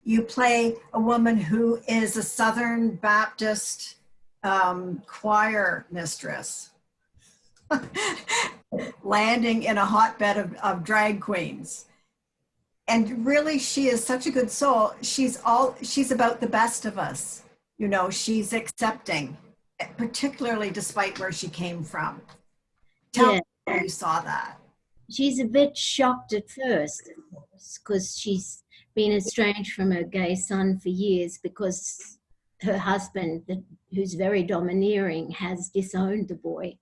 You play a woman who is a Southern Baptist choir mistress, landing in a hotbed of drag queens. And really, she is such a good soul. She's about the best of us. You know, she's accepting, particularly despite where she came from. Tell me how you saw that. She's a bit shocked at first, of course, because she's been estranged from her gay son for years because her husband, who's very domineering, has disowned the boy.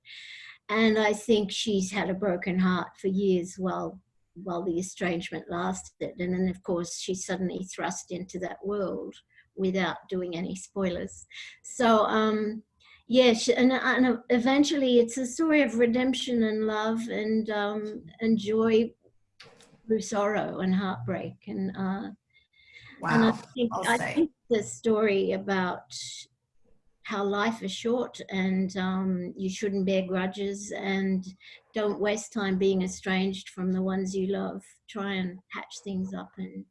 And I think she's had a broken heart for years while the estrangement lasted. And then, of course, she's suddenly thrust into that world without doing any spoilers. So, yes, and eventually it's a story of redemption and love and joy through sorrow and heartbreak. And Wow, and I think the story about how life is short and you shouldn't bear grudges and don't waste time being estranged from the ones you love. Try and patch things up and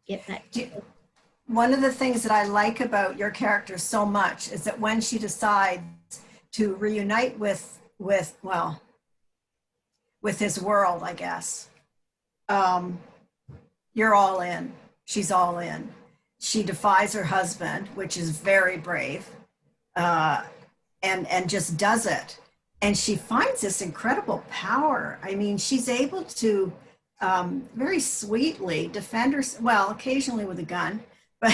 get back together. One of the things that I like about your character so much is that when she decides to reunite with his world, I guess, you're all in. She's all in. She defies her husband, which is very brave, and just does it. And she finds this incredible power. I mean, she's able to very sweetly defend herself, well, occasionally with a gun, but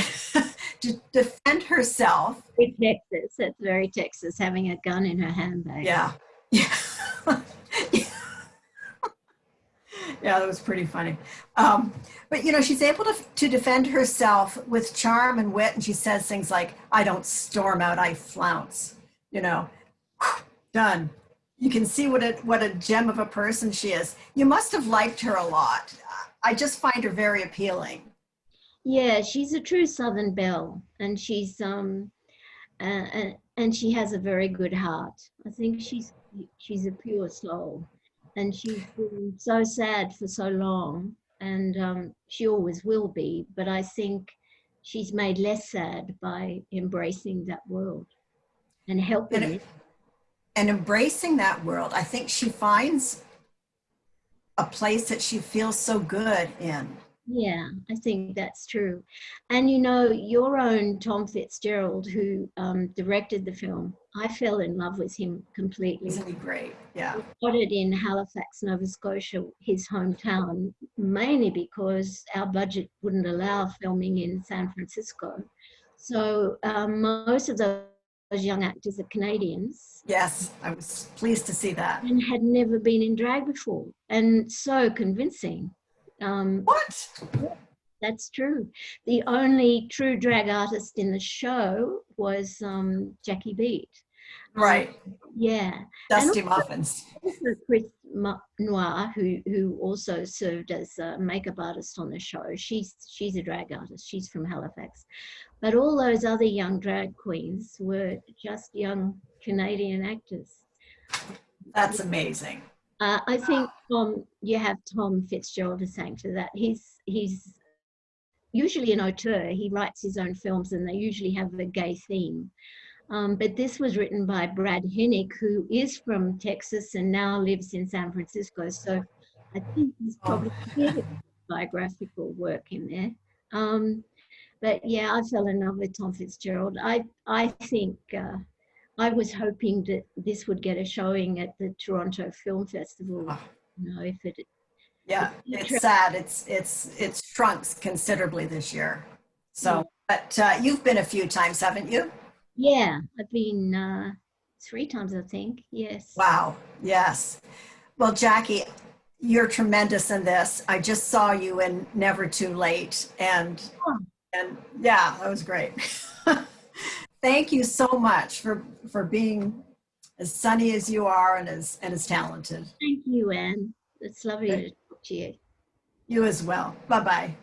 to defend herself. Very Texas. That's very Texas, having a gun in her handbag. Yeah. Yeah. Yeah, that was pretty funny. But, you know, she's able to defend herself with charm and wit. And she says things like, I don't storm out, I flounce, you know, done. You can see what a gem of a person she is. You must have liked her a lot. I just find her very appealing. Yeah, she's a true Southern belle, and she's and she has a very good heart. I think she's a pure soul, and she's been so sad for so long, and she always will be. But I think she's made less sad by embracing that world and helping it. And embracing that world, I think she finds a place that she feels so good in. Yeah, I think that's true. And you know, your own Thom Fitzgerald, who directed the film, I fell in love with him completely. Isn't he great? Yeah. He shot it in Halifax, Nova Scotia, his hometown, mainly because our budget wouldn't allow filming in San Francisco. So most of those young actors are Canadians. Yes, I was pleased to see that. And had never been in drag before, and so convincing. What? That's true. The only true drag artist in the show was Jacki Weaver. Right. Yeah. Dusty Muffins. Also Chris Noir, who also served as a makeup artist on the show. She's a drag artist. She's from Halifax. But all those other young drag queens were just young Canadian actors. That's amazing. I think you have Thom Fitzgerald to thank for that. He's usually an auteur. He writes his own films, and they usually have a gay theme. But this was written by Brad Hennick, who is from Texas and now lives in San Francisco. So I think he's probably biographical work in there. But yeah, I fell in love with Thom Fitzgerald. I think I was hoping that this would get a showing at the Toronto Film Festival. You know, if it. Yeah, it's sad. It's shrunk considerably this year. So, but you've been a few times, haven't you? Yeah, I've been 3 times, I think. Yes. Wow. Yes. Well, Jacki, you're tremendous in this. I just saw you in Never Too Late, and yeah, that was great. Thank you so much for being as sunny as you are and as talented. Thank you, Anne. It's lovely to talk to you. You as well. Bye-bye.